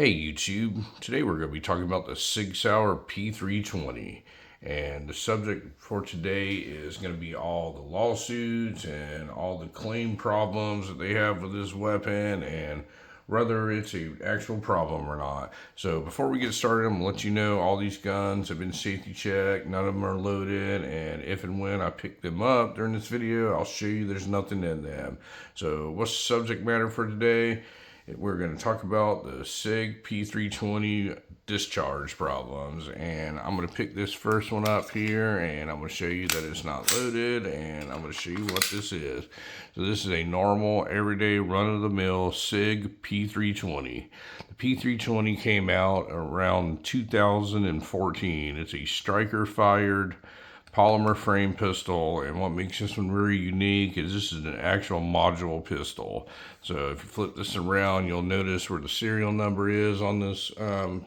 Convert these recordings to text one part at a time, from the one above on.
Hey YouTube, today we're going to be talking about the Sig Sauer P320, and the subject for today is going to be all the lawsuits and all the claim problems that they have with this weapon and whether it's an actual problem or not. So before we get started, I'm going to let you know all these guns have been safety checked, none of them are loaded, and if and when I pick them up during this video, I'll show you there's nothing in them. So what's the subject matter for today? We're going to talk about the Sig P320 discharge problems, and I'm going to pick this first one up here, and I'm going to show you that it's not loaded, and I'm going to show you what this is. So this is a normal, everyday, run-of-the-mill Sig P320. The P320 came out around 2014. It's a striker-fired polymer frame pistol, and what makes this one very unique is this is an actual module pistol. So if you flip this around, you'll notice where the serial number is on this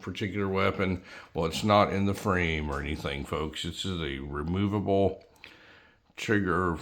particular weapon. Well, it's not in the frame or anything, folks. This is a removable trigger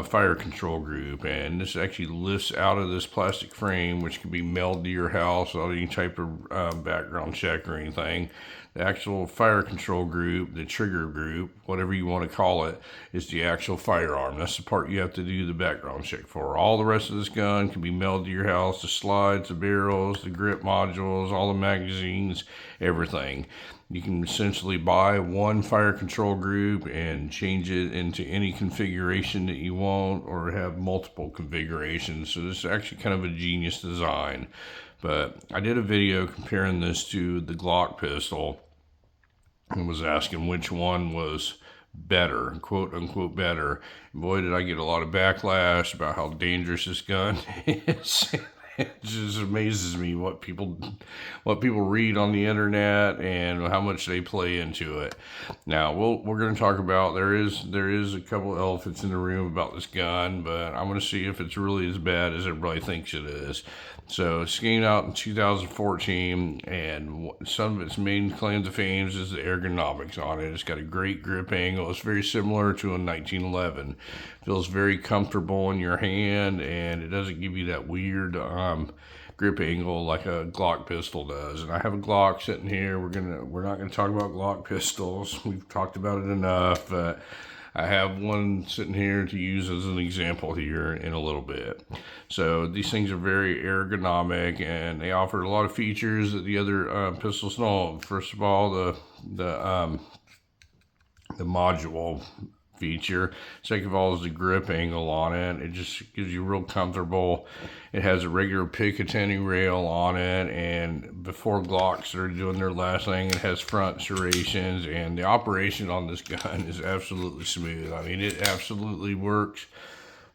fire control group, and this actually lifts out of this plastic frame, which can be mailed to your house without any type of background check or anything. The actual fire control group, the trigger group, whatever you want to call it, is the actual firearm. That's the part you have to do the background check for. All the rest of this gun can be mailed to your house, the slides, the barrels, the grip modules, all the magazines, everything. You can essentially buy one fire control group and change it into any configuration that you want, or have multiple configurations. So this is actually kind of a genius design. But I did a video comparing this to the Glock pistol and was asking which one was better, quote unquote better. Boy, did I get a lot of backlash about how dangerous this gun is. It just amazes me what people read on the internet and how much they play into it. Now we're going to talk about there is a couple of elephants in the room about this gun, but I'm going to see if it's really as bad as everybody thinks it is. So it came out in 2014, and some of its main claims to fame is the ergonomics on it. It's got a great grip angle. It's very similar to a 1911. Feels very comfortable in your hand, and it doesn't give you that weird grip angle like a Glock pistol does. And I have a Glock sitting here. We're not gonna talk about Glock pistols. We've talked about it enough. But I have one sitting here to use as an example here in a little bit. So these things are very ergonomic, and they offer a lot of features that the other pistols don't. First of all, the module feature. Second of all is the grip angle on it. It just gives you real comfortable. It has a regular Picatinny rail on it, and before Glock started doing their last thing, it has front serrations, and the operation on this gun is absolutely smooth. I mean, it absolutely works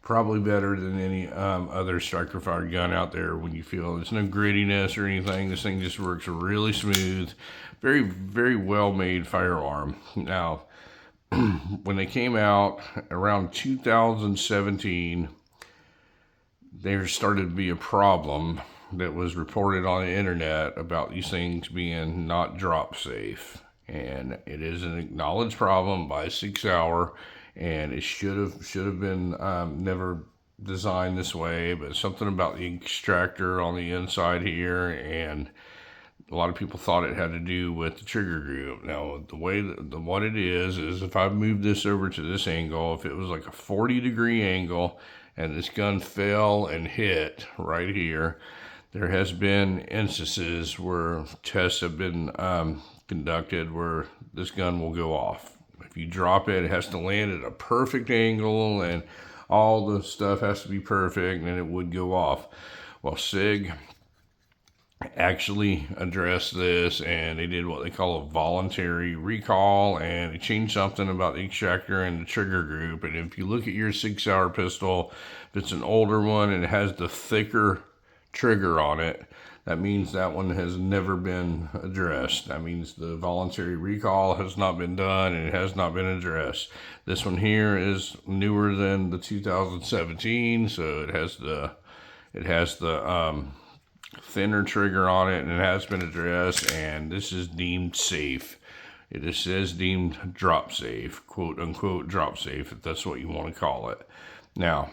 probably better than any other striker fired gun out there. When you feel there's no grittiness or anything, this thing just works really smooth. Very, very well made firearm. Now, when they came out around 2017, there started to be a problem that was reported on the internet about these things being not drop safe. And it is an acknowledged problem by Sig Sauer, and it should have been never designed this way, but something about the extractor on the inside here, and a lot of people thought it had to do with the trigger group. Now, what it is if I move this over to this angle, if it was like a 40-degree angle and this gun fell and hit right here, there has been instances where tests have been conducted where this gun will go off. If you drop it, it has to land at a perfect angle, and all the stuff has to be perfect, and it would go off. Well, Sig actually addressed this, and they did what they call a voluntary recall, and they changed something about the extractor and the trigger group. And if you look at your Sig Sauer pistol, if it's an older one and it has the thicker trigger on it, that means that one has never been addressed. That means the voluntary recall has not been done, and it has not been addressed. This one here is newer than the 2017, so it has the thinner trigger on it, and it has been addressed, and this is deemed safe. It says deemed drop safe, quote unquote drop safe, if that's what you want to call it. Now,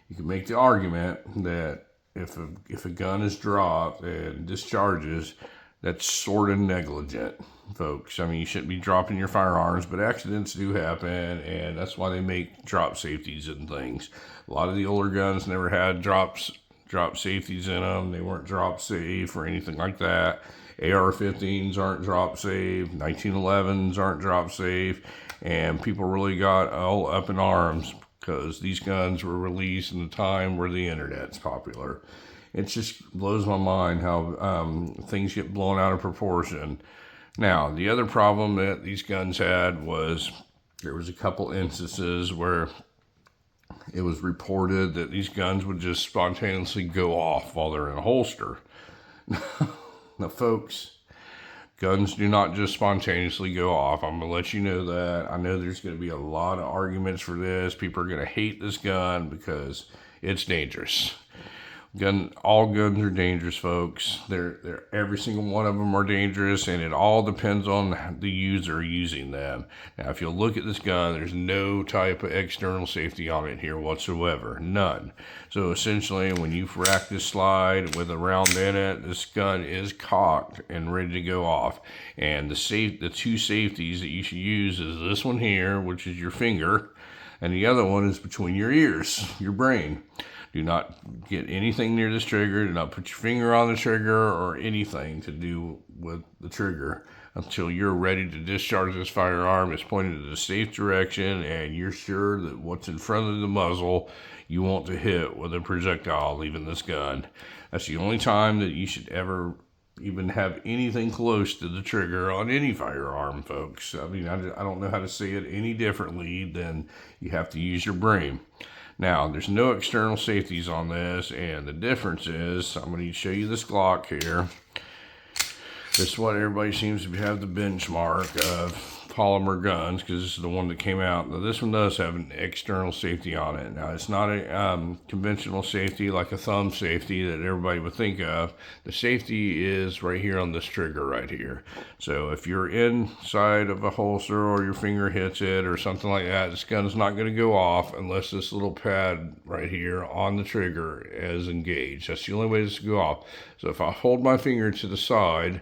you can make the argument that if a gun is dropped and discharges, that's sort of negligent, folks. I mean, you shouldn't be dropping your firearms, but accidents do happen, and that's why they make drop safeties and things. A lot of the older guns never had drop safeties in them. They weren't drop safe or anything like that. AR-15s aren't drop safe. 1911s aren't drop safe. And people really got all up in arms because these guns were released in the time where the internet's popular. It just blows my mind how things get blown out of proportion. Now, the other problem that these guns had was there was a couple instances where it was reported that these guns would just spontaneously go off while they're in a holster. Now, folks, guns do not just spontaneously go off. I'm going to let you know that. I know there's going to be a lot of arguments for this. People are going to hate this gun because it's dangerous. All guns are dangerous, folks. Every single one of them are dangerous, and it all depends on the user using them. Now, if you look at this gun, there's no type of external safety on it here whatsoever. None. So essentially, when you rack this slide with a round in it, this gun is cocked and ready to go off. And the two safeties that you should use is this one here, which is your finger, and the other one is between your ears, your brain. Do not get anything near this trigger. Do not put your finger on the trigger or anything to do with the trigger until you're ready to discharge this firearm. It's pointed in the safe direction and you're sure that what's in front of the muzzle you want to hit with a projectile leaving this gun. That's the only time that you should ever even have anything close to the trigger on any firearm, folks. I mean, I don't know how to say it any differently than you have to use your brain. Now, there's no external safeties on this, and the difference is, I'm going to show you this Glock here. This is what everybody seems to have the benchmark of polymer guns, because this is the one that came out. Now, this one does have an external safety on it. Now, it's not a conventional safety like a thumb safety that everybody would think of. The safety is right here on this trigger right here. So if you're inside of a holster or your finger hits it or something like that, this gun is not going to go off unless this little pad right here on the trigger is engaged. That's the only way this will go off. So if I hold my finger to the side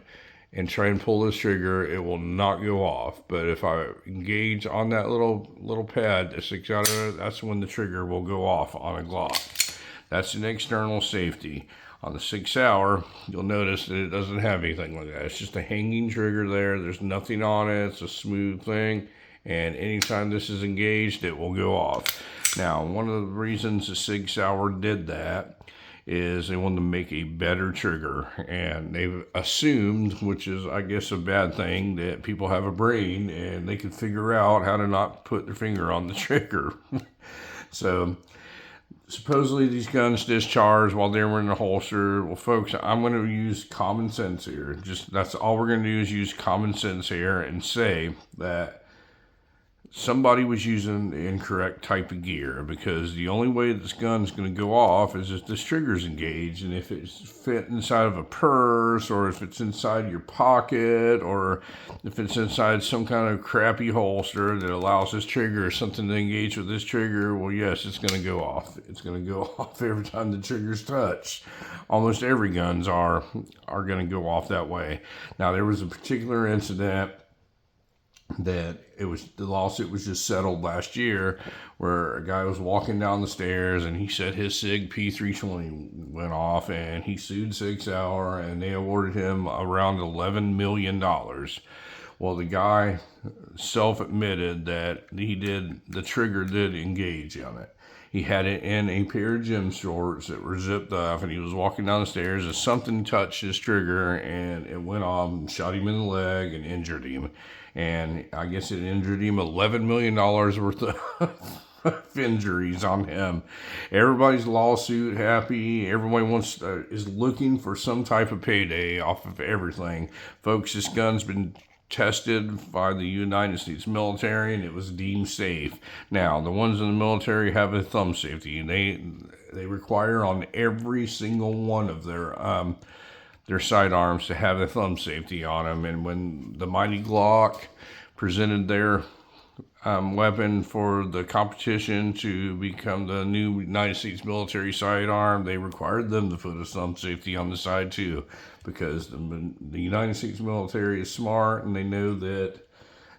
and try and pull this trigger, it will not go off. But if I engage on that little pad that sticks out of it, that's when the trigger will go off on a Glock. That's an external safety. On the Sig Sauer, you'll notice that it doesn't have anything like that. It's just a hanging trigger there. There's nothing on it. It's a smooth thing. And anytime this is engaged, it will go off. Now, one of the reasons the Sig Sauer did that is they wanted to make a better trigger, and they've assumed, which is I guess a bad thing, that people have a brain and they can figure out how to not put their finger on the trigger. So supposedly these guns discharge while they were in the holster. Well, folks, I'm going to use common sense here. That's all we're going to do is use common sense here and say that somebody was using the incorrect type of gear, because the only way this gun's going to go off is if this trigger's engaged, and if it's fit inside of a purse, or if it's inside your pocket, or if it's inside some kind of crappy holster that allows this trigger or something to engage with this trigger, well, yes, it's going to go off. It's going to go off every time the trigger's touched. Almost every guns are going to go off that way. Now, there was a particular incident that the lawsuit was just settled last year, where a guy was walking down the stairs and he said his Sig P320 went off, and he sued Sig Sauer and they awarded him around $11 million. Well, the guy self-admitted that the trigger did engage on it. He had it in a pair of gym shorts that were zipped off, and he was walking down the stairs and something touched his trigger and it went off and shot him in the leg and injured him. And I guess it injured him $11 million worth of injuries on him. Everybody's lawsuit happy. Everybody is looking for some type of payday off of everything. Folks, this gun's been tested by the United States military and it was deemed safe. Now, the ones in the military have a thumb safety, and they require on every single one of their sidearms to have a thumb safety on them. And when the mighty Glock presented their weapon for the competition to become the new United States military sidearm, they required them to put a thumb safety on the side too, because the United States military is smart and they know that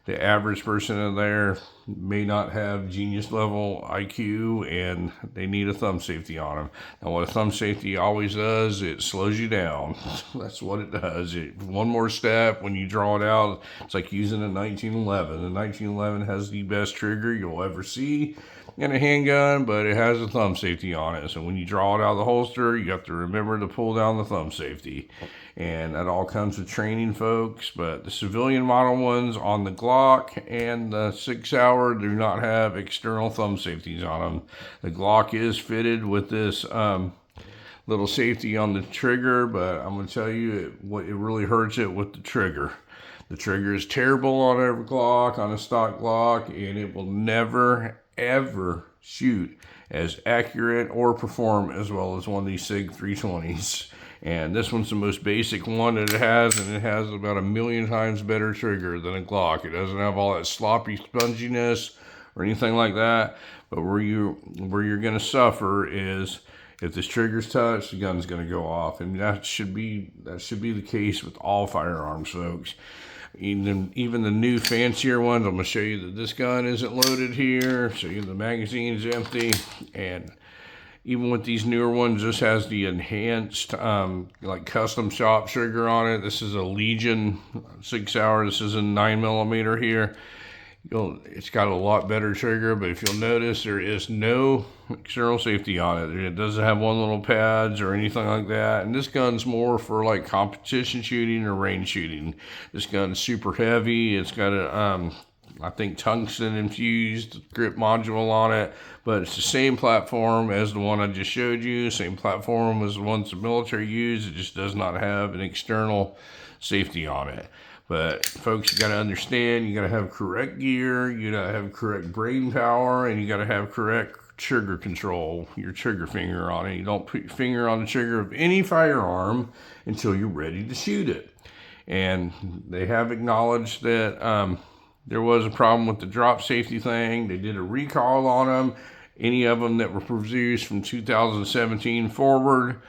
the average person in there may not have genius level IQ, and they need a thumb safety on them. And what a thumb safety always does, it slows you down. That's what it does. One more step when you draw it out, it's like using a 1911. The 1911 has the best trigger you'll ever see in a handgun, but it has a thumb safety on it. So when you draw it out of the holster, you have to remember to pull down the thumb safety. And that all comes with training, folks. But the civilian model ones on the Glock and the Sig Sauer do not have external thumb safeties on them. The Glock is fitted with this little safety on the trigger, but I'm going to tell you, it really hurts it with the trigger. The trigger is terrible on every Glock, on a stock Glock, and it will never, ever shoot as accurate or perform as well as one of these Sig 320s. And this one's the most basic one that it has, and it has about 1,000,000 times better trigger than a Glock. It doesn't have all that sloppy sponginess or anything like that. But where you're going to suffer is if this trigger's touched, the gun's going to go off, and that should be the case with all firearms, folks. Even the new fancier ones, I'm going to show you that this gun isn't loaded here. Show you the magazine's empty, and even with these newer ones, this has the enhanced, like custom shop trigger on it. This is a Legion Sig Sauer. This is a 9mm here. It's got a lot better trigger, but if you'll notice, there is no external safety on it. It doesn't have one little pads or anything like that. And this gun's more for like competition shooting or range shooting. This gun's super heavy. It's got a, I think, tungsten infused grip module on it, but it's the same platform as the one I just showed you, same platform as the ones the military use. It just does not have an external safety on it. But folks, you got to understand, you got to have correct gear, you got to have correct brain power, and you got to have correct trigger control, your trigger finger on it. You don't put your finger on the trigger of any firearm until you're ready to shoot it. And they have acknowledged that there was a problem with the drop safety thing. They did a recall on them. Any of them that were produced from 2017 forward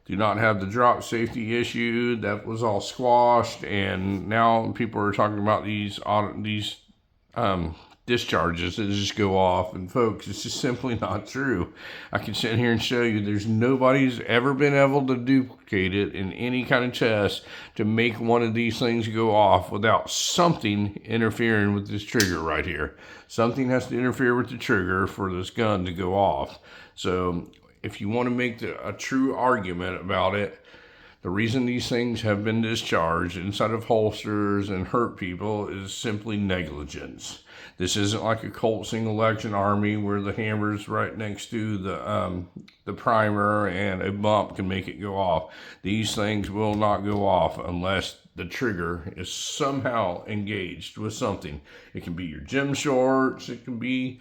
do not have the drop safety issue. That was all squashed, and now people are talking about these discharges that just go off. And folks, it's just simply not true. I can sit here and show you nobody's ever been able to duplicate it in any kind of test to make one of these things go off without something interfering with this trigger right here. Something has to interfere with the trigger for this gun to go off. So if you want to make a true argument about it, the reason these things have been discharged inside of holsters and hurt people is simply negligence. This isn't like a Colt single action army where the hammer's right next to the primer and a bump can make it go off. These things will not go off unless the trigger is somehow engaged with something. It can be your gym shorts, it can be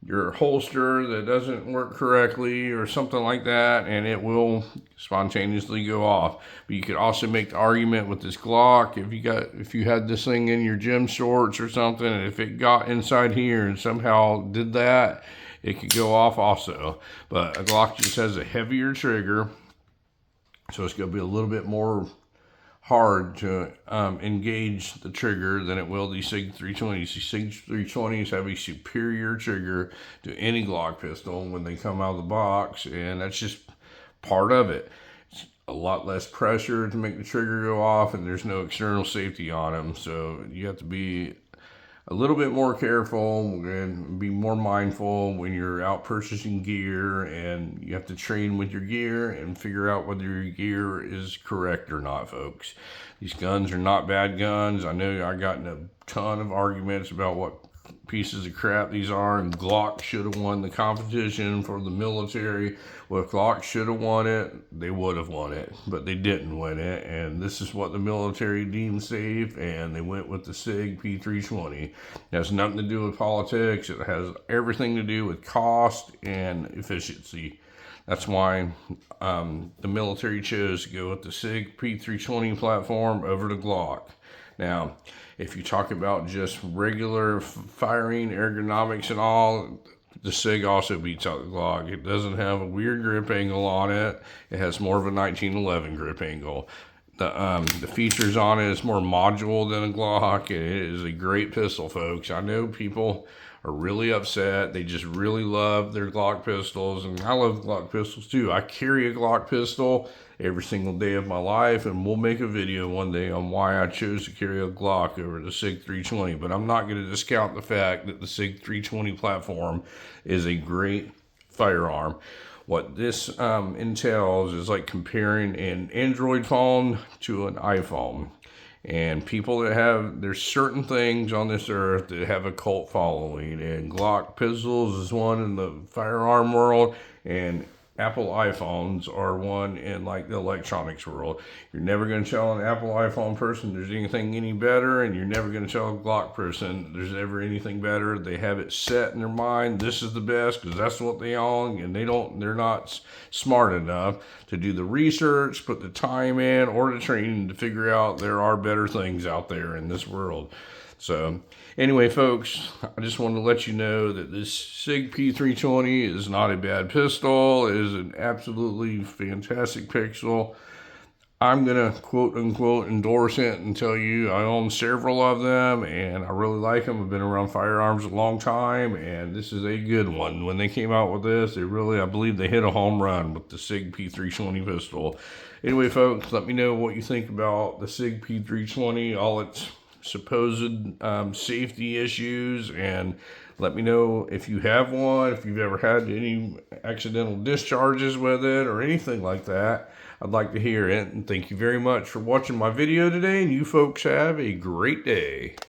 your holster that doesn't work correctly or something like that, and it will spontaneously go off. But you could also make the argument with this Glock, if you had this thing in your gym shorts or something, and if it got inside here and somehow did that, it could go off also. But a Glock just has a heavier trigger, so it's going to be a little bit more hard to engage the trigger than it will the Sig 320s. The Sig 320s have a superior trigger to any Glock pistol when they come out of the box, and that's just part of it. It's a lot less pressure to make the trigger go off, and there's no external safety on them, so you have to be a little bit more careful and be more mindful when you're out purchasing gear, and you have to train with your gear and figure out whether your gear is correct or not, folks. These guns are not bad guns. I know I've gotten a ton of arguments about what pieces of crap these are, and Glock should have won the competition for the military. Well, if Glock should have won it, they would have won it, but they didn't win it, and this is what the military deemed safe, and they went with the Sig P320. It has nothing to do with politics. It has everything to do with cost and efficiency. That's why the military chose to go with the Sig P320 platform over the Glock. Now, if you talk about just regular firing, ergonomics and all, the Sig also beats out the Glock. It doesn't have a weird grip angle on it. It has more of a 1911 grip angle. The features on it is more modular than a Glock. It is a great pistol, folks. I know people are really upset. They just really love their Glock pistols, and I love Glock pistols too. I carry a Glock pistol every single day of my life, and we'll make a video one day on why I chose to carry a Glock over the Sig 320, but I'm not going to discount the fact that the Sig 320 platform is a great firearm. What this entails is like comparing an Android phone to an iPhone. And people that there's certain things on this earth that have a cult following. And Glock pistols is one in the firearm world, and Apple iPhones are one in like the electronics world. You're never going to tell an Apple iPhone person there's anything any better, and you're never going to tell a Glock person there's ever anything better. They have it set in their mind, this is the best because that's what they own, and they're not smart enough to do the research, put the time in, or the training to figure out there are better things out there in this world. So anyway, folks, I just wanted to let you know that this Sig P320 is not a bad pistol. It is an absolutely fantastic pistol. I'm going to quote unquote endorse it and tell you I own several of them and I really like them. I've been around firearms a long time, and this is a good one. When they came out with this, I believe they hit a home run with the Sig P320 pistol. Anyway, folks, let me know what you think about the Sig P320, all its supposed safety issues, and let me know if you have one, if you've ever had any accidental discharges with it or anything like that. I'd like to hear it, and thank you very much for watching my video today, and you folks have a great day.